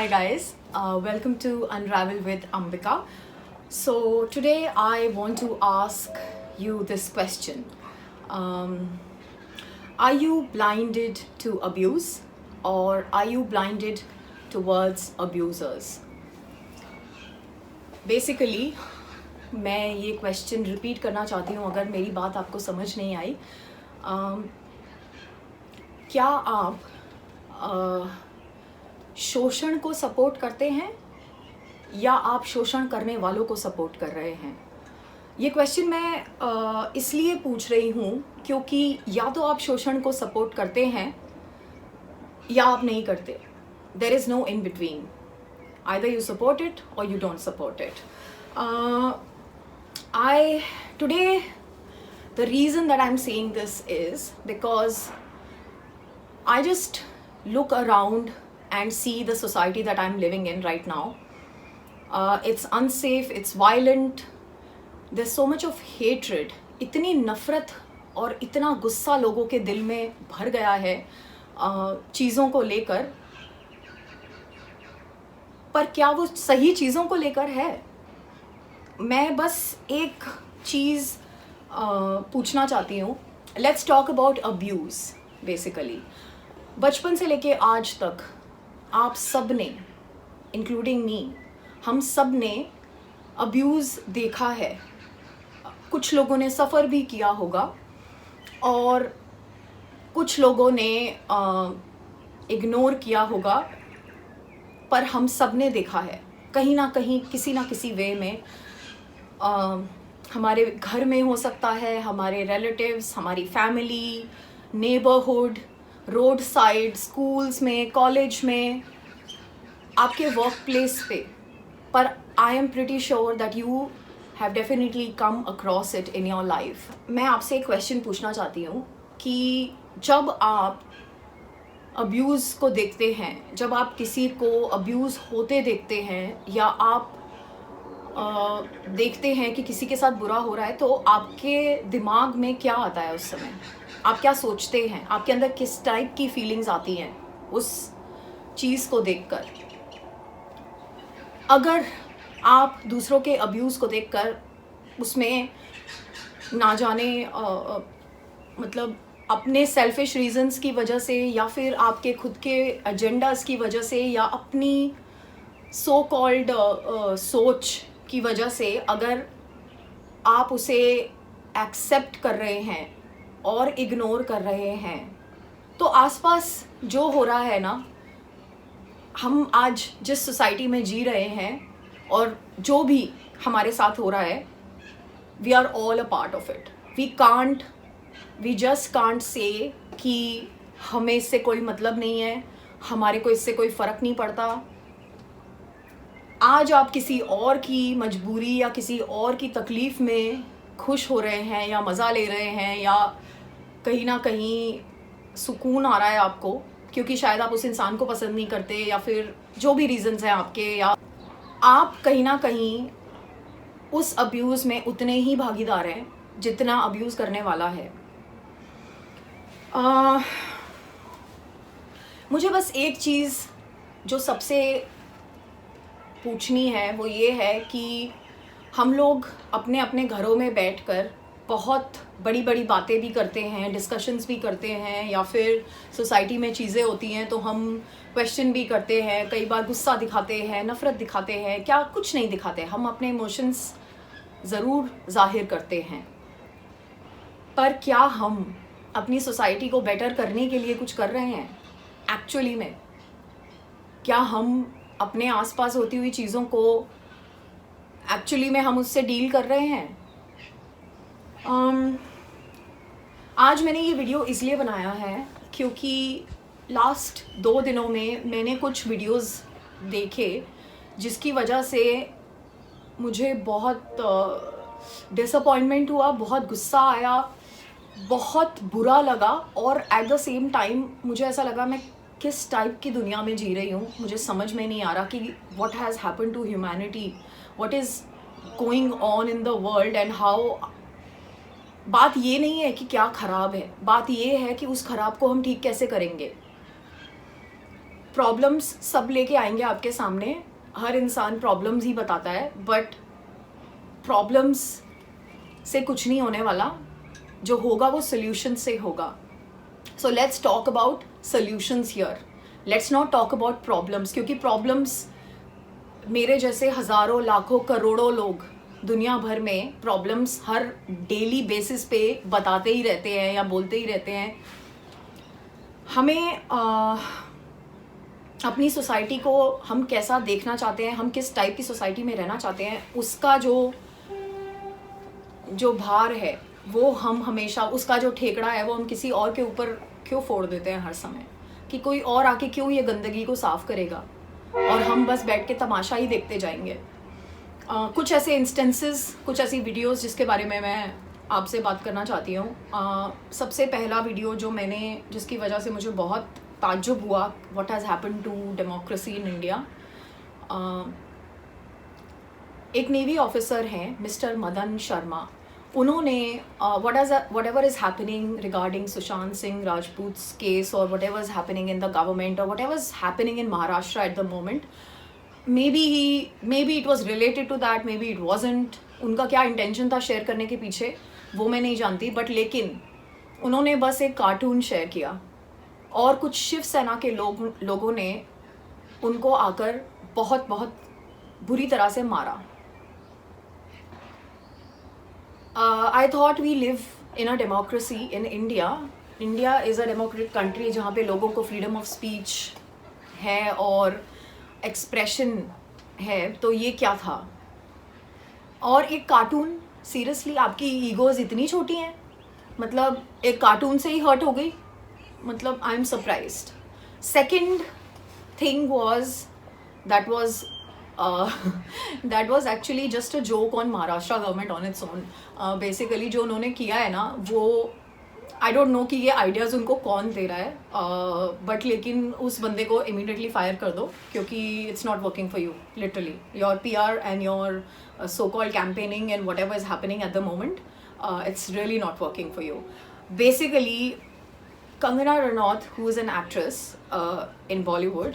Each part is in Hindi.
Hi guys, welcome to Unravel with Ambika. So today I want to ask you this question. Um, are you blinded to abuse or are you blinded towards abusers? Basically, मैं ये क्वेश्चन रिपीट करना चाहती हूँ अगर मेरी बात आपको समझ नहीं आई. क्या आप शोषण को सपोर्ट करते हैं या आप शोषण करने वालों को सपोर्ट कर रहे हैं? ये क्वेश्चन मैं इसलिए पूछ रही हूँ क्योंकि या तो आप शोषण को सपोर्ट करते हैं या आप नहीं करते. There is no in between. either you support it or you don't support it. Today the reason that I'm saying this is because I just look around and see the society that I'm living in right now. It's unsafe, it's violent, there's so much of hatred. इतनी नफरत और इतना गुस्सा लोगों के दिल में भर गया है चीज़ों को लेकर. पर क्या वो सही चीज़ों को लेकर है? मैं बस एक चीज़ पूछना चाहती हूँ. Let's talk about abuse. Basically बचपन से लेके आज तक आप सब ने, इंक्लूडिंग मी, हम सब ने अब्यूज़ देखा है. कुछ लोगों ने सफ़र भी किया होगा और कुछ लोगों ने इग्नोर किया होगा, पर हम सब ने देखा है कहीं ना कहीं किसी ना किसी वे में. हमारे घर में हो सकता है, हमारे रिलेटिव्स, हमारी family, neighbourhood, road side, schools में, कॉलेज में, आपके वर्क प्लेस पे. पर I am pretty sure that you have definitely come across it in your life. मैं आपसे एक क्वेश्चन पूछना चाहती हूँ कि जब आप अब्यूज़ को देखते हैं, जब आप किसी को अब्यूज़ होते देखते हैं या आप देखते हैं कि किसी के साथ बुरा हो रहा है, तो आपके दिमाग में क्या आता है उस समय? आप क्या सोचते हैं? आपके अंदर किस टाइप की फीलिंग्स आती हैं उस चीज़ को देखकर? अगर आप दूसरों के अब्यूज़ को देखकर उसमें ना जाने मतलब अपने सेल्फिश रीजंस की वजह से या फिर आपके खुद के एजेंडास की वजह से या अपनी सो कॉल्ड सोच की वजह से अगर आप उसे एक्सेप्ट कर रहे हैं और इग्नोर कर रहे हैं, तो आसपास जो हो रहा है ना, हम आज जिस सोसाइटी में जी रहे हैं और जो भी हमारे साथ हो रहा है, we are all a part of it. We just can't say कि हमें इससे कोई मतलब नहीं है, हमारे को इससे कोई फ़र्क नहीं पड़ता. आज आप किसी और की मजबूरी या किसी और की तकलीफ़ में खुश हो रहे हैं या मज़ा ले रहे हैं या कहीं ना कहीं सुकून आ रहा है आपको, क्योंकि शायद आप उस इंसान को पसंद नहीं करते या फिर जो भी रीज़न्स हैं आपके, या आप कहीं ना कहीं उस अब्यूज़ में उतने ही भागीदार हैं जितना अब्यूज़ करने वाला है. मुझे बस एक चीज़ जो सबसे पूछनी है वो ये है कि हम लोग अपने अपने घरों में बैठकर बहुत बड़ी बड़ी बातें भी करते हैं, डिस्कशंस भी करते हैं, या फिर सोसाइटी में चीज़ें होती हैं तो हम क्वेश्चन भी करते हैं, कई बार गुस्सा दिखाते हैं, नफ़रत दिखाते हैं, क्या कुछ नहीं दिखाते, हम अपने इमोशंस ज़रूर ज़ाहिर करते हैं. पर क्या हम अपनी सोसाइटी को बेटर करने के लिए कुछ कर रहे हैं एक्चुअली में? क्या हम अपने आसपास होती हुई चीज़ों को एक्चुअली में हम उससे डील कर रहे हैं? आज मैंने ये वीडियो इसलिए बनाया है क्योंकि लास्ट 2 दिनों में मैंने कुछ वीडियोस देखे जिसकी वजह से मुझे बहुत डिसअपॉइंटमेंट हुआ, बहुत गुस्सा आया, बहुत बुरा लगा, और एट द सेम टाइम मुझे ऐसा लगा मैं किस टाइप की दुनिया में जी रही हूँ. मुझे समझ में नहीं आ रहा कि what has happen to humanity, what is going on in the world and how. बात ये नहीं है कि क्या ख़राब है, बात ये है कि उस ख़राब को हम ठीक कैसे करेंगे. प्रॉब्लम्स सब लेके आएंगे आपके सामने, हर इंसान प्रॉब्लम्स ही बताता है, बट प्रॉब्लम्स से कुछ नहीं होने वाला, जो होगा वो सोल्यूशन से होगा. So let's talk about solutions here, let's not talk about problems, क्योंकि प्रॉब्लम्स मेरे जैसे हज़ारों लाखों करोड़ों लोग दुनिया भर में प्रॉब्लम्स हर डेली बेसिस पे बताते ही रहते हैं या बोलते ही रहते हैं. हमें अपनी सोसाइटी को हम कैसा देखना चाहते हैं, हम किस टाइप की सोसाइटी में रहना चाहते हैं, उसका जो भार है वो हम हमेशा, उसका जो ठेकड़ा है वो हम किसी और के ऊपर क्यों फोड़ देते हैं हर समय, कि कोई और आके क्यों ये गंदगी को साफ़ करेगा और हम बस बैठ के तमाशा ही देखते जाएंगे. कुछ ऐसे इंस्टेंसेस, कुछ ऐसी वीडियोस जिसके बारे में मैं आपसे बात करना चाहती हूँ. सबसे पहला वीडियो जो मैंने, जिसकी वजह से मुझे बहुत ताज्जुब हुआ, what has happened to democracy in India. एक नेवी ऑफिसर हैं मिस्टर मदन शर्मा. उन्होंने whatever is happening regarding Sushant Singh Rajput's case, or whatever is happening in the government, or whatever is happening in Maharashtra at the moment, maybe it was related to that, maybe it wasn't. उनका क्या इंटेंशन था शेयर करने के पीछे वो मैं नहीं जानती, बट लेकिन उन्होंने बस एक कार्टून शेयर किया और कुछ शिवसेना के लोगों ने उनको आकर बहुत बहुत बुरी तरह से मारा. I thought we live in a democracy in India. India is a democratic country जहाँ पे लोगों को freedom of speech है और expression है. तो ये क्या था? और एक कार्टून, सीरियसली आपकी ईगोज़ इतनी छोटी हैं, मतलब एक कार्टून से ही हर्ट हो गई, मतलब I am surprised. Second thing that was actually just a joke on Maharashtra government on its own. Basically जो उन्होंने किया है ना, वो I don't know कि ये आइडियाज़ उनको कौन दे रहा है, बट लेकिन उस बंदे को इमीडिएटली फायर कर दो, क्योंकि it's not working for you. Literally your PR and your so called campaigning and whatever is happening at the moment, it's really not working for you. Basically Kangana Ranaut, who is an actress in Bollywood,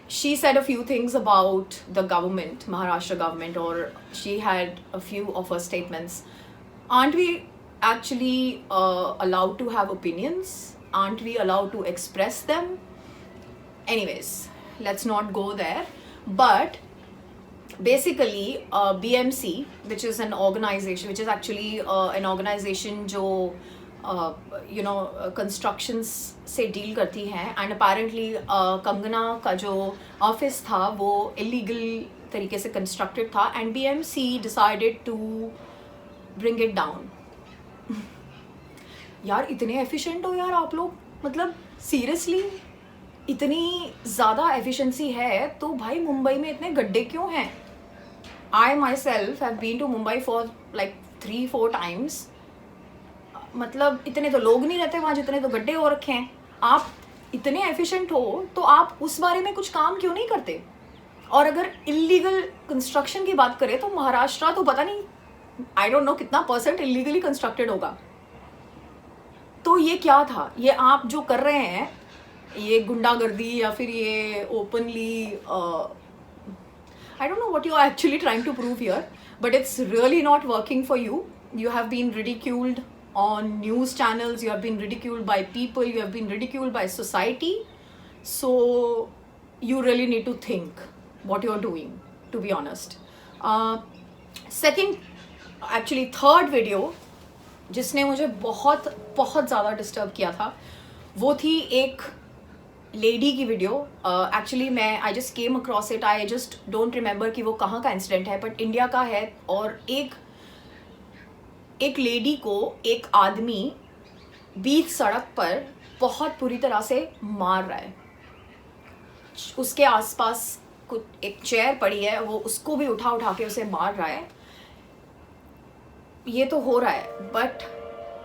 she said a few things about the government, Maharashtra government, or she had a few of her statements. Aren't we actually allowed to have opinions? Aren't we allowed to express them? Anyways, let's not go there. But basically BMC, which is an organization, which is actually an organization जो कंस्ट्रक्शंस से डील करती हैं, एंड अपेरेंटली कंगना का जो ऑफिस था वो इलीगल तरीके से कंस्ट्रक्टेड था, and BMC decided to bring it down. यार इतने एफिशिएंट हो यार आप लोग, मतलब सीरियसली इतनी ज़्यादा एफिशिएंसी है तो भाई मुंबई में इतने गड्ढे क्यों हैं? I myself have been to Mumbai for like 3-4 times. मतलब इतने तो लोग नहीं रहते वहाँ जितने तो गड्ढे हो रखे हैं. आप इतने एफिशिएंट हो तो आप उस बारे में कुछ काम क्यों नहीं करते? और अगर इलीगल कंस्ट्रक्शन की बात करें तो महाराष्ट्र तो पता नहीं, आई डोंट नो कितना % इलीगली कंस्ट्रक्टेड होगा. तो ये क्या था? ये आप जो कर रहे हैं, ये गुंडागर्दी या फिर ये openly, I don't know what you are actually trying to prove here, but it's really not working for you. You have been ridiculed on news channels, you have been ridiculed by people, you have been ridiculed by society. So you really need to think what you're doing, to be honest. Third video जिसने मुझे बहुत बहुत ज़्यादा डिस्टर्ब किया था, वो थी एक लेडी की वीडियो. एक्चुअली मैं I just came across it, I just don't remember कि वो कहाँ का इंसिडेंट है, बट इंडिया का है. और एक लेडी को एक आदमी बीच सड़क पर बहुत बुरी तरह से मार रहा है. उसके आसपास कुछ एक चेयर पड़ी है, वो उसको भी उठा के उसे मार रहा है. ये तो हो रहा है, बट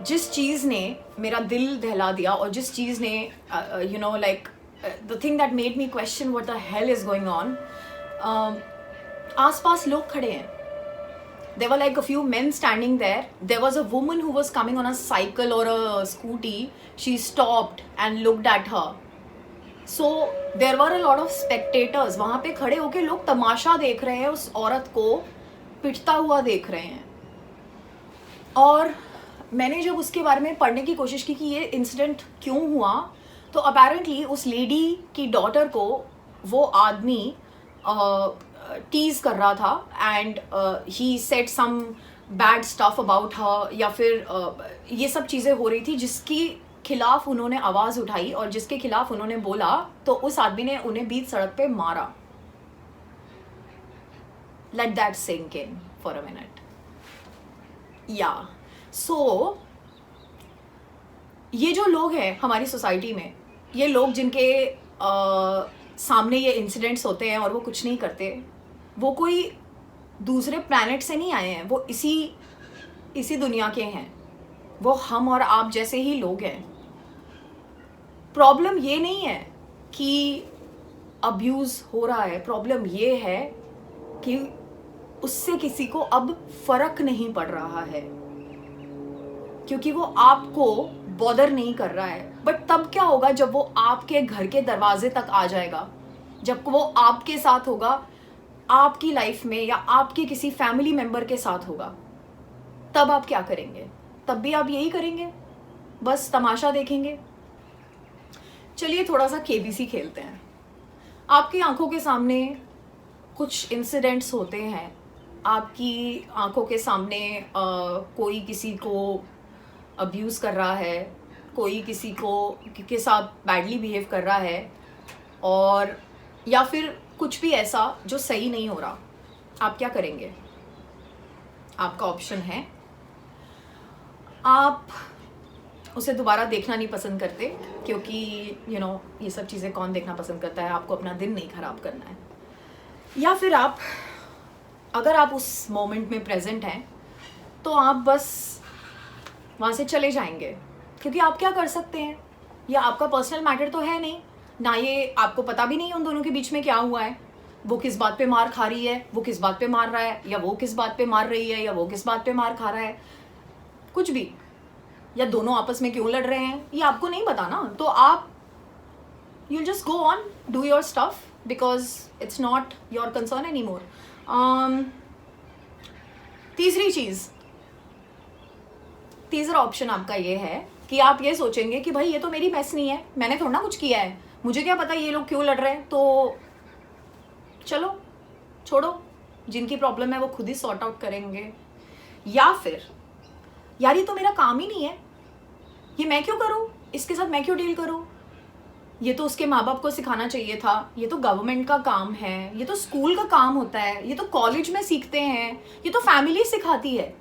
जिस चीज़ ने मेरा दिल दहला दिया और जिस चीज़ ने like the thing that made me question what the hell is going on, आसपास लोग खड़े हैं. There were like a few men standing there. There was a woman who was coming on a cycle or a scooty. She stopped and looked at her. So there were a lot of spectators, वहाँ पे खड़े होके लोग तमाशा देख रहे हैं, उस औरत को पिटता हुआ देख रहे हैं। और मैंने जब उसके बारे में पढ़ने की कोशिश की कि ये इंसिडेंट क्यों हुआ, तो अपेरेंटली उस लेडी की डॉटर को वो आदमी टीज कर रहा था and he said some bad stuff about her, या फिर ये सब चीज़ें हो रही थी जिसकी खिलाफ उन्होंने आवाज़ उठाई और जिसके खिलाफ उन्होंने बोला, तो उस आदमी ने उन्हें बीच सड़क पे मारा। Let that sink in for a minute. या सो ये जो लोग हैं हमारी सोसाइटी में, ये लोग जिनके सामने ये इंसिडेंट्स होते हैं और वो कुछ नहीं करते, वो कोई दूसरे प्लैनेट से नहीं आए हैं, वो इसी दुनिया के हैं, वो हम और आप जैसे ही लोग हैं। प्रॉब्लम ये नहीं है कि अब्यूज़ हो रहा है, प्रॉब्लम ये है कि उससे किसी को अब फर्क नहीं पड़ रहा है, क्योंकि वो आपको बॉदर नहीं कर रहा है। बट तब क्या होगा जब वो आपके घर के दरवाजे तक आ जाएगा, जब वो आपके साथ होगा, आपकी लाइफ में, या आपके किसी फैमिली मेंबर के साथ होगा, तब आप क्या करेंगे? तब भी आप यही करेंगे, बस तमाशा देखेंगे। चलिए थोड़ा सा केबीसी खेलते हैं। आपकी आंखों के सामने कुछ इंसिडेंट्स होते हैं, आपकी आंखों के सामने कोई किसी को अब्यूज़ कर रहा है, कोई किसी को के साथ बैडली बिहेव कर रहा है, और या फिर कुछ भी ऐसा जो सही नहीं हो रहा। आप क्या करेंगे? आपका ऑप्शन है, आप उसे दोबारा देखना नहीं पसंद करते, क्योंकि ये सब चीज़ें कौन देखना पसंद करता है, आपको अपना दिन नहीं ख़राब करना है। या फिर आप, अगर आप उस मोमेंट में प्रेजेंट हैं, तो आप बस वहाँ से चले जाएंगे, क्योंकि आप क्या कर सकते हैं? ये आपका पर्सनल मैटर तो है नहीं ना, ये आपको पता भी नहीं उन दोनों के बीच में क्या हुआ है, वो किस बात पे मार खा रही है, वो किस बात पे मार रहा है, या वो किस बात पे मार रही है, या वो किस बात पे मार खा रहा है, कुछ भी, या दोनों आपस में क्यों लड़ रहे हैं, ये आपको नहीं पता ना। तो आप you'll just go on, do your stuff, because it's not your concern anymore. तीसरा ऑप्शन आपका ये है कि आप ये सोचेंगे कि भाई ये तो मेरी मैस नहीं है, मैंने थोड़ा ना कुछ किया है, मुझे क्या पता ये लोग क्यों लड़ रहे हैं, तो चलो छोड़ो, जिनकी प्रॉब्लम है वो खुद ही सॉर्ट आउट करेंगे। या फिर यार ये तो मेरा काम ही नहीं है, ये मैं क्यों करूं, इसके साथ मैं क्यों डील करूं, ये तो उसके माँ बाप को सिखाना चाहिए था, ये तो गवर्नमेंट का काम है, ये तो स्कूल का काम होता है, ये तो कॉलेज में सीखते हैं, ये तो फैमिली सिखाती है।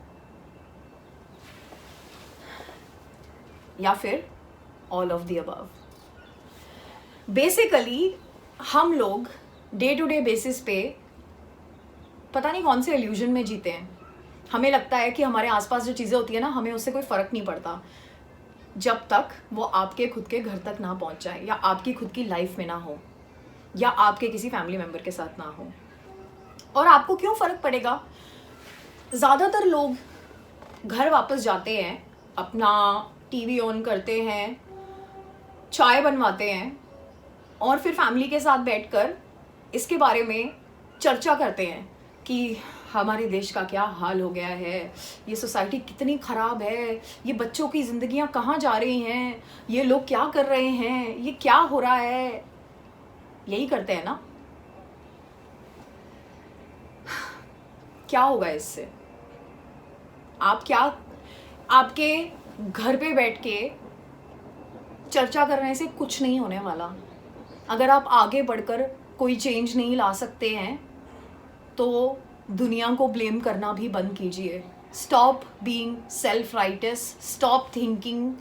या फिर all of the above. Basically हम लोग डे टू डे बेसिस पे पता नहीं कौन से इल्यूजन में जीते हैं। हमें लगता है कि हमारे आसपास जो चीज़ें होती है ना, हमें उससे कोई फ़र्क नहीं पड़ता जब तक वो आपके खुद के घर तक ना पहुंच जाए, या आपकी खुद की लाइफ में ना हो, या आपके किसी फैमिली मेम्बर के साथ ना हो। और आपको क्यों फ़र्क पड़ेगा? ज़्यादातर लोग घर वापस जाते हैं, अपना टीवी ऑन करते हैं, चाय बनवाते हैं, और फिर फैमिली के साथ बैठकर इसके बारे में चर्चा करते हैं कि हमारे देश का क्या हाल हो गया है, ये सोसाइटी कितनी ख़राब है, ये बच्चों की ज़िंदगियां कहाँ जा रही हैं, ये लोग क्या कर रहे हैं, ये क्या हो रहा है। यही करते हैं ना? क्या होगा इससे? आपके घर पे बैठ के चर्चा करने से कुछ नहीं होने वाला। अगर आप आगे बढ़कर कोई चेंज नहीं ला सकते हैं, तो दुनिया को ब्लेम करना भी बंद कीजिए। Stop being self rights, stop thinking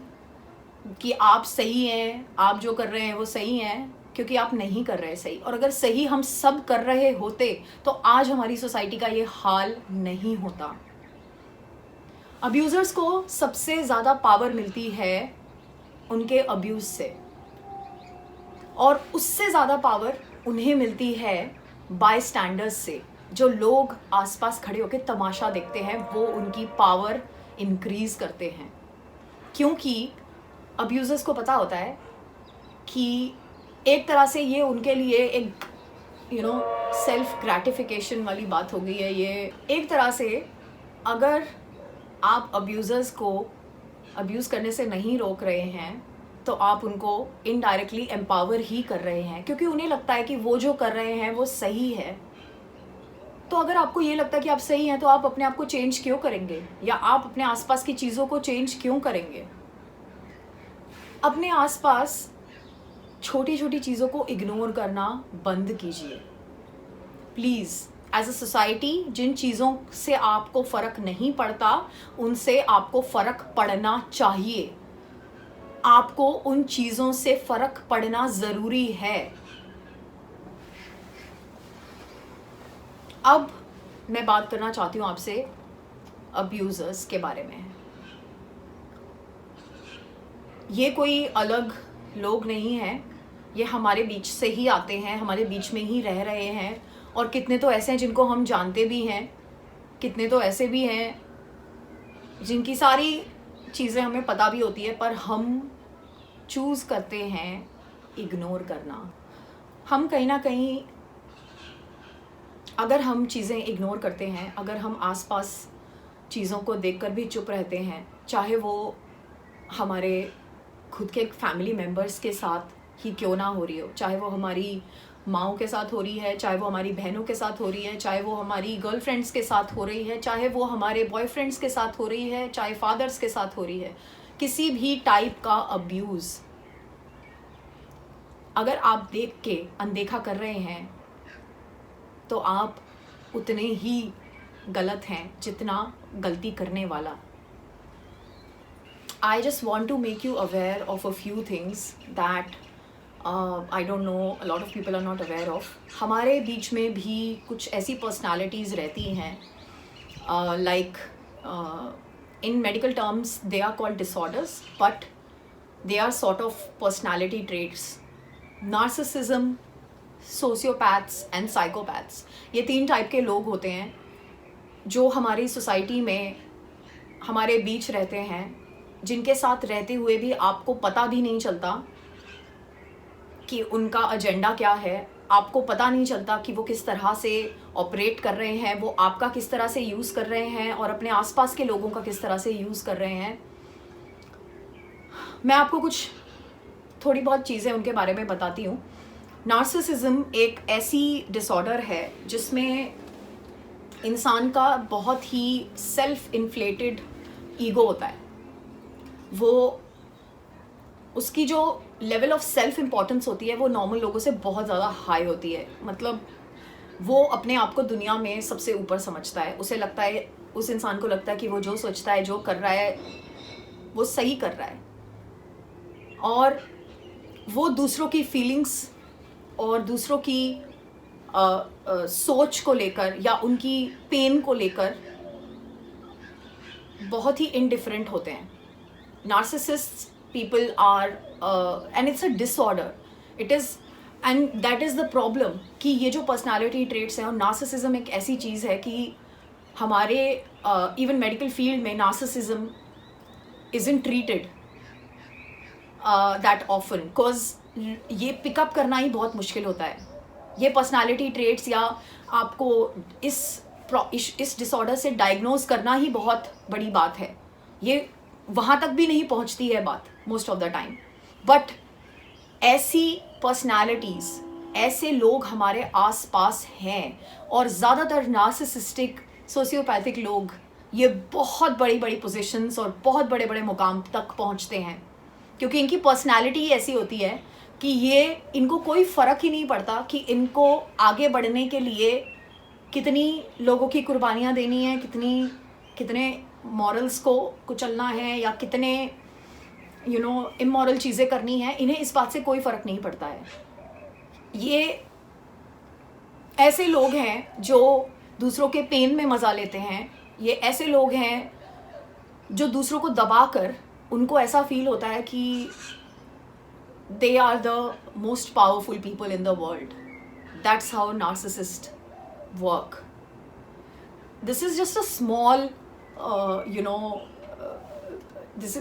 कि आप सही हैं, आप जो कर रहे हैं वो सही हैं, क्योंकि आप नहीं कर रहे सही। और अगर सही हम सब कर रहे होते तो आज हमारी सोसाइटी का ये हाल नहीं होता। अब्यूज़र्स को सबसे ज़्यादा पावर मिलती है उनके अब्यूज़ से, और उससे ज़्यादा पावर उन्हें मिलती है बाय स्टैंडर्ड्स से। जो लोग आसपास खड़े होकर तमाशा देखते हैं, वो उनकी पावर इंक्रीज़ करते हैं, क्योंकि अब्यूज़र्स को पता होता है कि एक तरह से ये उनके लिए एक सेल्फ ग्रेटिफिकेशन वाली बात हो गई है ये। एक तरह से अगर आप अब्यूज़र्स को अब्यूज़ करने से नहीं रोक रहे हैं तो आप उनको इनडायरेक्टली एम्पावर ही कर रहे हैं, क्योंकि उन्हें लगता है कि वो जो कर रहे हैं वो सही है। तो अगर आपको ये लगता है कि आप सही हैं तो आप अपने आप को चेंज क्यों करेंगे, या आप अपने आसपास की चीज़ों को चेंज क्यों करेंगे? अपने आसपास छोटी छोटी चीज़ों को इग्नोर करना बंद कीजिए प्लीज़। एज अ सोसाइटी जिन चीज़ों से आपको फ़र्क नहीं पड़ता उनसे आपको फ़र्क पड़ना चाहिए। आपको उन चीज़ों से फ़र्क पड़ना ज़रूरी है। अब मैं बात करना चाहती हूँ आपसे अब्यूज़र्स के बारे में। ये कोई अलग लोग नहीं हैं, ये हमारे बीच से ही आते हैं, हमारे बीच में ही रह रहे हैं। और कितने तो ऐसे हैं जिनको हम जानते भी हैं, कितने तो ऐसे भी हैं जिनकी सारी चीज़ें हमें पता भी होती है, पर हम चूज़ करते हैं इग्नोर करना। हम कहीं ना कहीं अगर हम चीज़ें इग्नोर करते हैं, अगर हम आसपास चीज़ों को देखकर भी चुप रहते हैं, चाहे वो हमारे खुद के फैमिली मेम्बर्स के साथ ही क्यों ना हो रही हो, चाहे वो हमारी माँओं के साथ हो रही है, चाहे वो हमारी बहनों के साथ हो रही है, चाहे वो हमारी गर्लफ्रेंड्स के साथ हो रही है, चाहे वो हमारे बॉयफ्रेंड्स के साथ हो रही है, चाहे फादर्स के साथ हो रही है, किसी भी टाइप का अब्यूज़ अगर आप देख के अनदेखा कर रहे हैं तो आप उतने ही गलत हैं जितना गलती करने वाला। I just want to make you aware of a few things that I don't know a lot of people are not aware of. हमारे बीच में भी कुछ ऐसी personalities रहती हैं like in medical terms they are called disorders, but they are sort of personality traits. Narcissism, sociopaths and psychopaths, ये 3 टाइप के लोग होते हैं जो हमारी सोसाइटी में हमारे बीच रहते हैं, जिनके साथ रहते हुए भी आपको पता भी नहीं चलता कि उनका एजेंडा क्या है। आपको पता नहीं चलता कि वो किस तरह से ऑपरेट कर रहे हैं, वो आपका किस तरह से यूज़ कर रहे हैं और अपने आसपास के लोगों का किस तरह से यूज़ कर रहे हैं। मैं आपको कुछ थोड़ी बहुत चीज़ें उनके बारे में बताती हूँ। नार्सिसिज्म एक ऐसी डिसऑर्डर है जिसमें इंसान का बहुत ही सेल्फ इन्फ्लेटेड ईगो होता है। वो उसकी जो लेवल ऑफ सेल्फ इम्पोर्टेंस होती है वो नॉर्मल लोगों से बहुत ज़्यादा हाई होती है। मतलब वो अपने आप को दुनिया में सबसे ऊपर समझता है। उसे लगता है, उस इंसान को लगता है कि वो जो सोचता है, जो कर रहा है, वो सही कर रहा है। और वो दूसरों की फीलिंग्स और दूसरों की सोच को लेकर या उनकी पेन को लेकर बहुत ही इनडिफरेंट होते हैं। Narcissist people are and it's a disorder, it is and that is the problem कि ये जो पर्सनालिटी ट्रेट्स हैं, और नार्सिसिज्म एक ऐसी चीज़ है कि हमारे इवन मेडिकल फील्ड में narcissism isn't treated that often because ये पिकअप करना ही बहुत मुश्किल होता है। ये पर्सनालिटी ट्रेट्स या आपको इस डिसऑर्डर से डायग्नोज करना ही बहुत बड़ी बात है। ये वहाँ तक भी नहीं पहुँचती है बात most of the time. But ऐसी पर्सनालिटीज़, ऐसे लोग हमारे आसपास हैं, और ज़्यादातर नार्सिसिस्टिक सोशियोपैथिक लोग ये बहुत बड़ी बड़ी पोजीशंस और बहुत बड़े बड़े मुकाम तक पहुँचते हैं, क्योंकि इनकी पर्सनालिटी ऐसी होती है कि ये इनको कोई फ़र्क ही नहीं पड़ता कि इनको आगे बढ़ने के लिए कितनी लोगों की कुर्बानियाँ देनी है, कितने मॉरल्स को कुचलना है या कितने इमोरल चीज़ें करनी है। इन्हें इस बात से कोई फ़र्क नहीं पड़ता है। ये ऐसे लोग हैं जो दूसरों के पेन में मज़ा लेते हैं। ये ऐसे लोग हैं जो दूसरों को दबाकर उनको ऐसा फील होता है कि they are the most powerful people in the world. That's how narcissists work. This is just a small,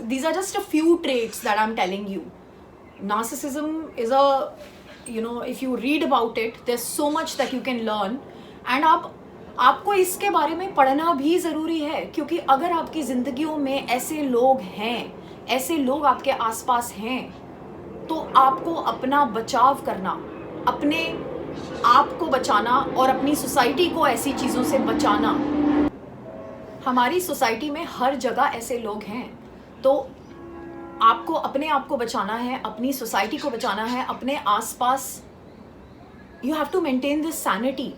these are just a few traits that I'm telling you. Narcissism is a you know, if you read about it, there's so much that you can learn. And आपको इसके बारे में पढ़ना भी ज़रूरी है, क्योंकि अगर आपकी ज़िंदगियों में ऐसे लोग हैं, ऐसे लोग आपके आसपास हैं, तो आपको अपना बचाव करना, अपने आप को बचाना और अपनी सोसाइटी को ऐसी चीज़ों से बचाना। हमारी सोसाइटी में हर जगह ऐसे लोग हैं, तो आपको अपने आप को बचाना है, अपनी सोसाइटी को बचाना है, अपने आसपास you have to maintain this sanity.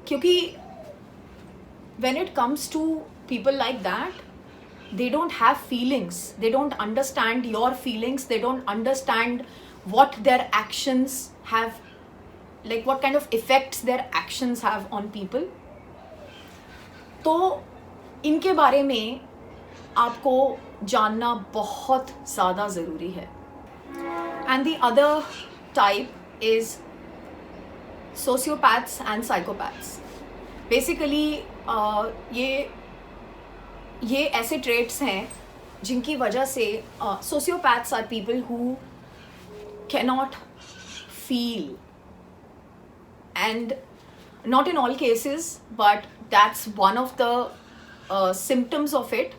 क्योंकि when it comes to people like that, they don't have feelings, they don't understand your feelings, they don't understand what their actions have, like what kind of effects their actions have on people. तो इनके बारे में आपको जानना बहुत ज़्यादा ज़रूरी है. And the other type is sociopaths and psychopaths. Basically ये ऐसे traits हैं जिनकी वजह से sociopaths are people who cannot feel, and not in all cases, but that's one of the symptoms of it,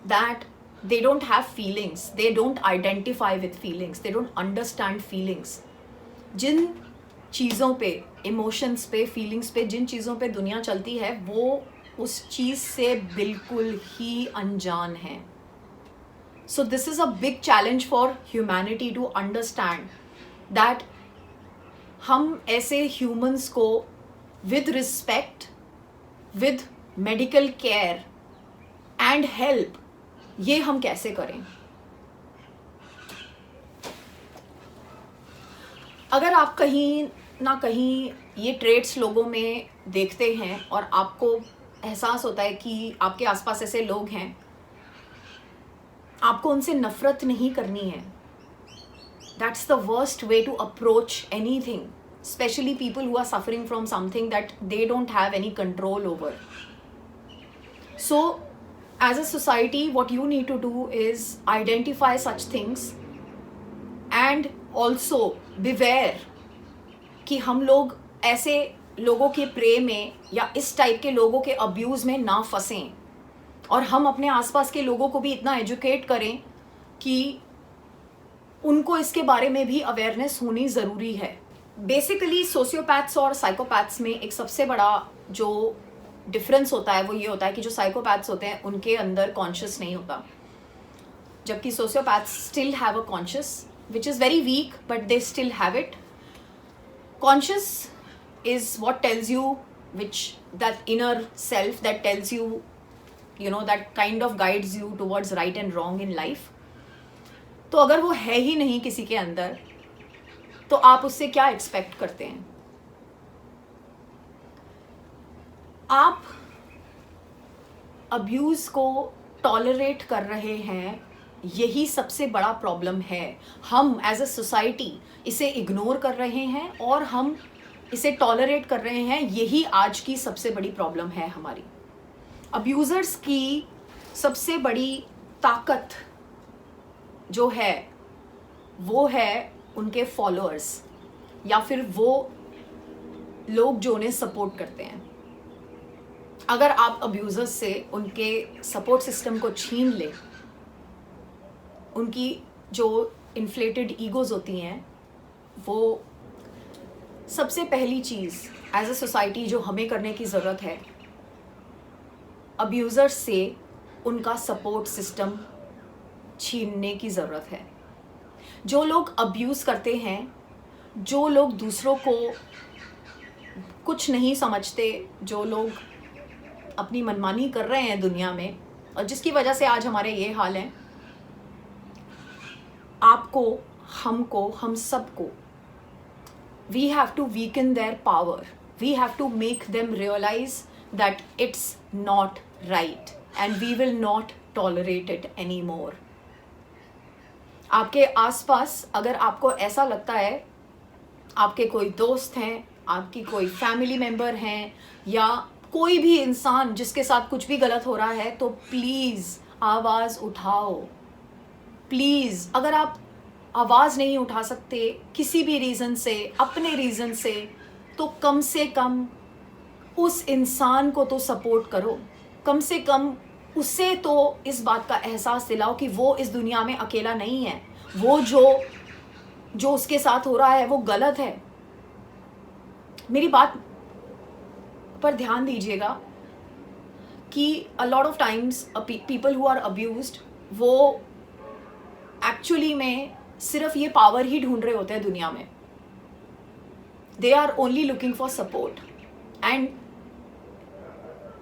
that they don't have feelings, they don't identify with feelings, they don't understand feelings. जिन चीज़ों पे, इमोशंस पे, फीलिंग्स पे, जिन चीज़ों पे दुनिया चलती है, वो उस चीज़ से बिल्कुल ही अनजान हैं. So this is a big challenge for humanity to understand that हम ऐसे ह्यूमंस को with respect, with medical care and help, ये हम कैसे करें. अगर आप कहीं ना कहीं ये ट्रेट्स लोगों में देखते हैं और आपको एहसास होता है कि आपके आसपास ऐसे लोग हैं, आपको उनसे नफ़रत नहीं करनी है. That's the worst way to approach anything, specially people who are suffering from something that they don't have any control over. So as a society, what you need to do is identify such things and also beware कि हम लोग ऐसे लोगों के प्रे में या इस टाइप के लोगों के अब्यूज़ में ना फंसें, और हम अपने आसपास के लोगों को भी इतना एजुकेट करें कि उनको इसके बारे में भी अवेयरनेस होनी ज़रूरी है. बेसिकली सोशियोपैथ्स और साइकोपैथ्स में एक सबसे बड़ा जो डिफरेंस होता है वो ये होता है कि जो साइकोपैथ्स होते हैं उनके अंदर कॉन्शियस नहीं होता, जबकि sociopaths still have a conscious which is very weak, but they still have it. Conscious is what tells you, which that inner self that tells you, you know, that kind of guides you towards right and wrong in life. तो अगर वो है ही नहीं किसी के अंदर, तो आप उससे क्या एक्सपेक्ट करते हैं. आप अब्यूज़ को टॉलरेट कर रहे हैं, यही सबसे बड़ा प्रॉब्लम है. हम एज अ सोसाइटी इसे इग्नोर कर रहे हैं और हम इसे टॉलरेट कर रहे हैं, यही आज की सबसे बड़ी प्रॉब्लम है हमारी. अब्यूज़र्स की सबसे बड़ी ताकत जो है वो है उनके फॉलोअर्स, या फिर वो लोग जो उन्हें सपोर्ट करते हैं. अगर आप अब्यूज़र्स से उनके सपोर्ट सिस्टम को छीन लें, उनकी जो इन्फ्लेटेड ईगोज़ होती हैं, वो सबसे पहली चीज़ एज अ सोसाइटी जो हमें करने की ज़रूरत है, अब्यूज़र्स से उनका सपोर्ट सिस्टम छीनने की ज़रूरत है. जो लोग अब्यूज़ करते हैं, जो लोग दूसरों को कुछ नहीं समझते, जो लोग अपनी मनमानी कर रहे हैं दुनिया में, और जिसकी वजह से आज हमारे ये हाल हैं, आपको, हमको, हम सबको, we have to weaken their power. We have to make them realize that it's not right and we will not tolerate it anymore. आपके आसपास अगर आपको ऐसा लगता है, आपके कोई दोस्त हैं, आपकी कोई फैमिली मेम्बर हैं, या कोई भी इंसान जिसके साथ कुछ भी गलत हो रहा है, तो प्लीज़ आवाज़ उठाओ. प्लीज़, अगर आप आवाज़ नहीं उठा सकते किसी भी रीज़न से, अपने रीज़न से, तो कम से कम उस इंसान को तो सपोर्ट करो, कम से कम उसे तो इस बात का एहसास दिलाओ कि वो इस दुनिया में अकेला नहीं है, वो जो उसके साथ हो रहा है वो गलत है। मेरी बात पर ध्यान दीजिएगा कि a lot of times people who are abused वो एक्चुअली में सिर्फ ये पावर ही ढूंढ रहे होते हैं दुनिया में। They are only looking for support and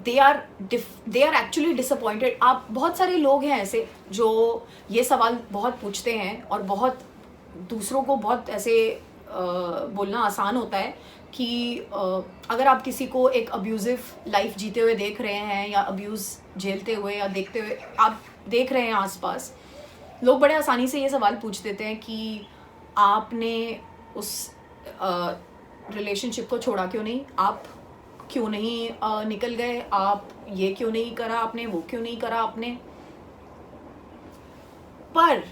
they are actually disappointed. आप बहुत सारे लोग हैं ऐसे जो ये सवाल बहुत पूछते हैं और बहुत दूसरों को बहुत ऐसे बोलना आसान होता है कि अगर आप किसी को एक अब्यूज़िव लाइफ जीते हुए देख रहे हैं या अब्यूज़ झेलते हुए या देखते हुए आप देख रहे हैं आसपास, लोग बड़े आसानी से ये सवाल पूछ देते हैं कि आपने उस रिलेशनशिप को छोड़ा क्यों नहीं, आप क्यों नहीं निकल गए, आप ये क्यों नहीं करा आपने, वो क्यों नहीं करा आपने। पर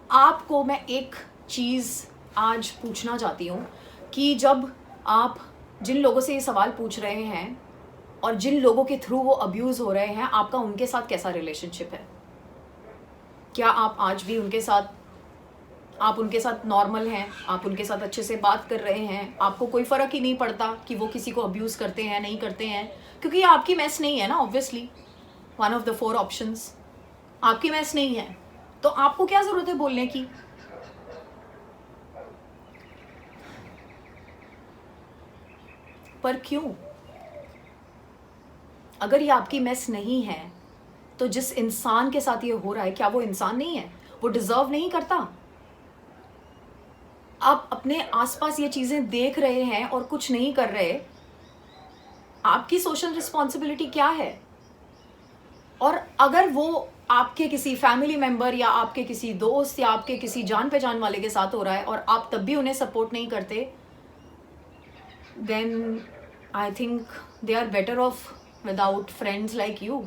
आपको मैं एक चीज़ आज पूछना चाहती हूँ कि जब आप जिन लोगों से ये सवाल पूछ रहे हैं और जिन लोगों के थ्रू वो अब्यूज़ हो रहे हैं, आपका उनके साथ कैसा रिलेशनशिप है? क्या आप आज भी उनके साथ नॉर्मल हैं, आप उनके साथ अच्छे से बात कर रहे हैं, आपको कोई फ़र्क ही नहीं पड़ता कि वो किसी को अब्यूज़ करते हैं नहीं करते हैं? क्योंकि ये आपकी मैस नहीं है ना, obviously one of the 4 options आपकी मैस नहीं है, तो आपको क्या ज़रूरत है बोलने की? पर क्यों? अगर ये आपकी मैस नहीं है तो जिस इंसान के साथ ये हो रहा है, क्या वो इंसान नहीं है? वो डिज़र्व नहीं करता? आप अपने आसपास ये चीज़ें देख रहे हैं और कुछ नहीं कर रहे, आपकी सोशल रिस्पॉन्सिबिलिटी क्या है? और अगर वो आपके किसी फैमिली मेम्बर या आपके किसी दोस्त या आपके किसी जान पहचान वाले के साथ हो रहा है और आप तब भी उन्हें सपोर्ट नहीं करते, then I think they are better off without friends like you.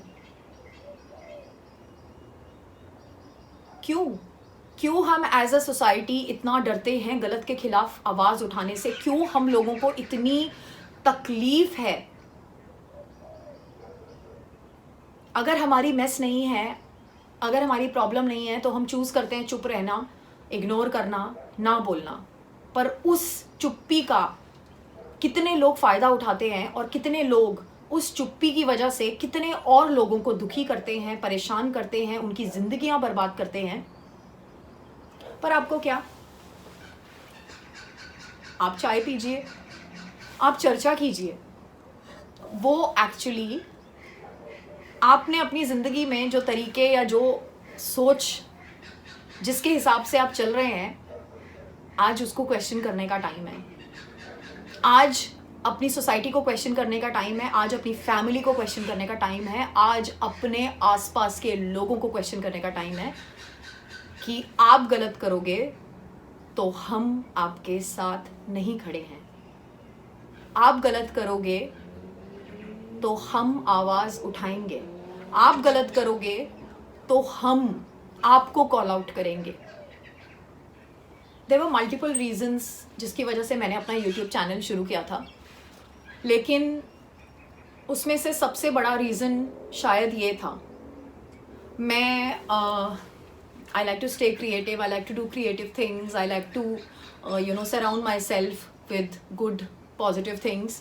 क्यों हम एज अ सोसाइटी इतना डरते हैं गलत के खिलाफ आवाज़ उठाने से? क्यों हम लोगों को इतनी तकलीफ है? अगर हमारी मैस नहीं है, अगर हमारी प्रॉब्लम नहीं है, तो हम चूज़ करते हैं चुप रहना, इग्नोर करना, ना बोलना। पर उस चुप्पी का कितने लोग फ़ायदा उठाते हैं और कितने लोग उस चुप्पी की वजह से कितने और लोगों को दुखी करते हैं, परेशान करते हैं, उनकी ज़िंदगियां बर्बाद करते हैं। पर आपको क्या? आप चाय पीजिए, आप चर्चा कीजिए। वो एक्चुअली आपने अपनी ज़िंदगी में जो तरीके या जो सोच जिसके हिसाब से आप चल रहे हैं, आज उसको क्वेश्चन करने का टाइम है। आज अपनी सोसाइटी को क्वेश्चन करने का टाइम है, आज अपनी फैमिली को क्वेश्चन करने का टाइम है, आज अपने आसपास के लोगों को क्वेश्चन करने का टाइम है कि आप गलत करोगे तो हम आपके साथ नहीं खड़े हैं, आप गलत करोगे तो हम आवाज़ उठाएंगे, आप गलत करोगे तो हम आपको कॉल आउट करेंगे। देयर वर मल्टीपल रीजंस जिसकी वजह से मैंने अपना यूट्यूब चैनल शुरू किया था, लेकिन उसमें से सबसे बड़ा रीज़न शायद ये था, मैं I like to stay creative, I like to do creative things, I like to surround myself with good positive things,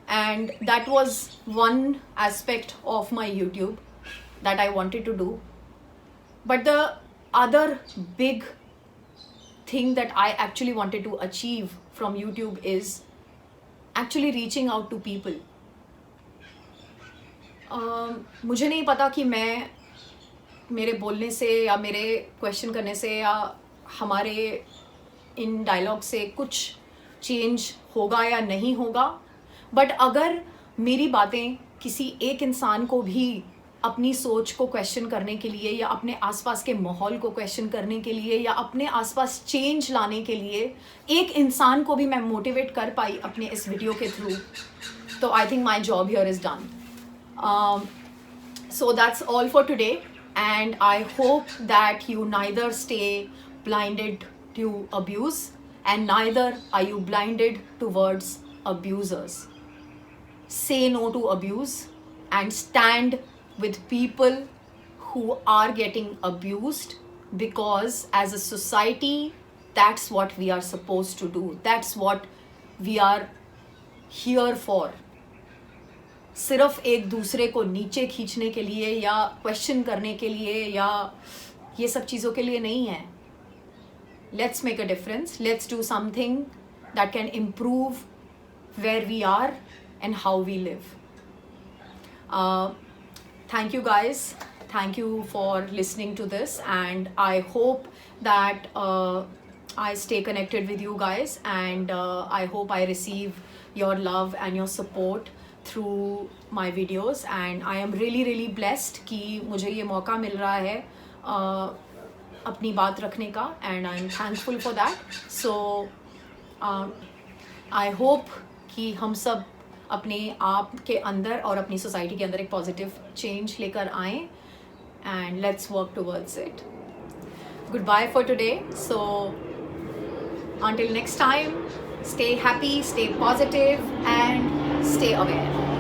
and that was one aspect of my YouTube that I wanted to do. But the other big thing that I actually wanted to achieve from YouTube is actually reaching out to people. मुझे नहीं पता कि मैं मेरे बोलने से या मेरे क्वेश्चन करने से या हमारे इन डायलॉग से कुछ चेंज होगा या नहीं होगा, बट अगर मेरी बातें किसी एक इंसान को भी अपनी सोच को क्वेश्चन करने के लिए या अपने आसपास के माहौल को क्वेश्चन करने के लिए या अपने आसपास चेंज लाने के लिए एक इंसान को भी मैं मोटिवेट कर पाई अपने इस वीडियो के थ्रू, तो I think my job here is done. So that's all for today, and I hope that you neither stay blinded to abuse, and neither are you blinded towards abusers. Say no to abuse and stand with people who are getting abused, because as a society, that's what we are supposed to do. That's what we are here for. सिर्फ एक दूसरे को नीचे खींचने के लिए या क्वेश्चन करने के लिए या ये सब चीज़ों के लिए नहीं है. Let's make a difference. Let's do something that can improve where we are and how we live. Thank you guys. Thank you for listening to this, and I hope that I stay connected with you guys, and I hope I receive your love and your support through my videos, and I am really blessed कि मुझे ये मौका मिल रहा है अपनी बात रखने का, and I am thankful for that. So I hope कि हम सब अपने आप के अंदर और अपनी सोसाइटी के अंदर एक पॉजिटिव चेंज लेकर आएँ, and let's work towards it. Goodbye for today. So until next time, stay happy, stay positive, and stay aware.